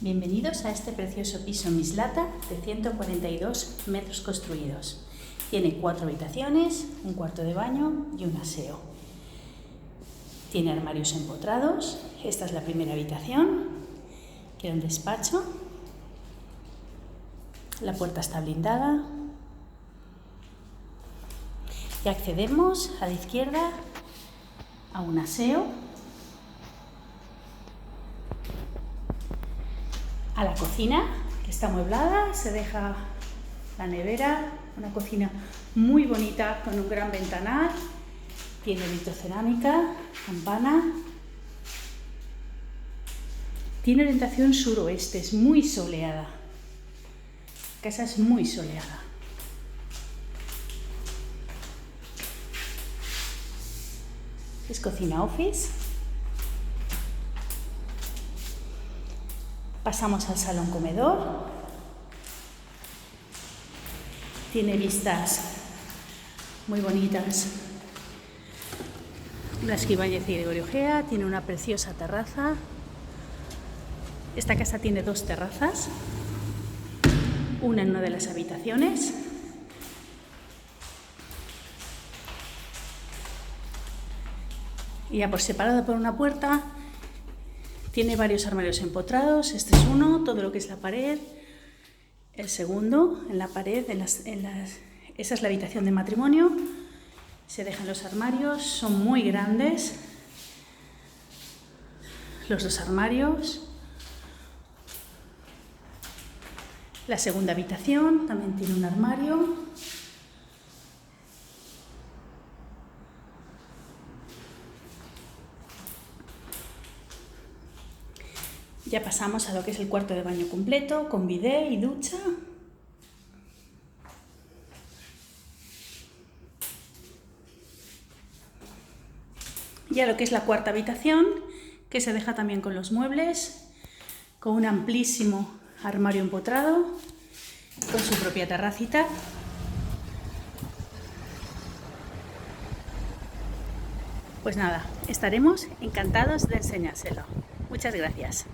Bienvenidos a este precioso piso Mislata de 142 metros construidos. Tiene 4 habitaciones, un cuarto de baño y un aseo. Tiene armarios empotrados. Esta es la primera habitación, que era un despacho. La puerta está blindada. Y accedemos a la izquierda a un aseo, a la cocina, que está amueblada, se deja la nevera, una cocina muy bonita con un gran ventanal, tiene vitrocerámica, campana, tiene orientación suroeste, es muy soleada, la casa es muy soleada. Es cocina office. Pasamos al salón comedor. Tiene vistas muy bonitas. Blas Ibáñez y Gregorio Gea. Tiene una preciosa terraza. Esta casa tiene 2 terrazas, una en una de las habitaciones. Y ya por separado por una puerta, tiene varios armarios empotrados. Este es uno, todo lo que es la pared. El segundo, en la pared, esa es la habitación de matrimonio. Se dejan los armarios, son muy grandes. Los 2 armarios. La segunda habitación también tiene un armario. Ya pasamos a lo que es el cuarto de baño completo, con bidet y ducha. Y a lo que es la cuarta habitación, que se deja también con los muebles, con un amplísimo armario empotrado, con su propia terracita. Pues nada, estaremos encantados de enseñárselo. Muchas gracias.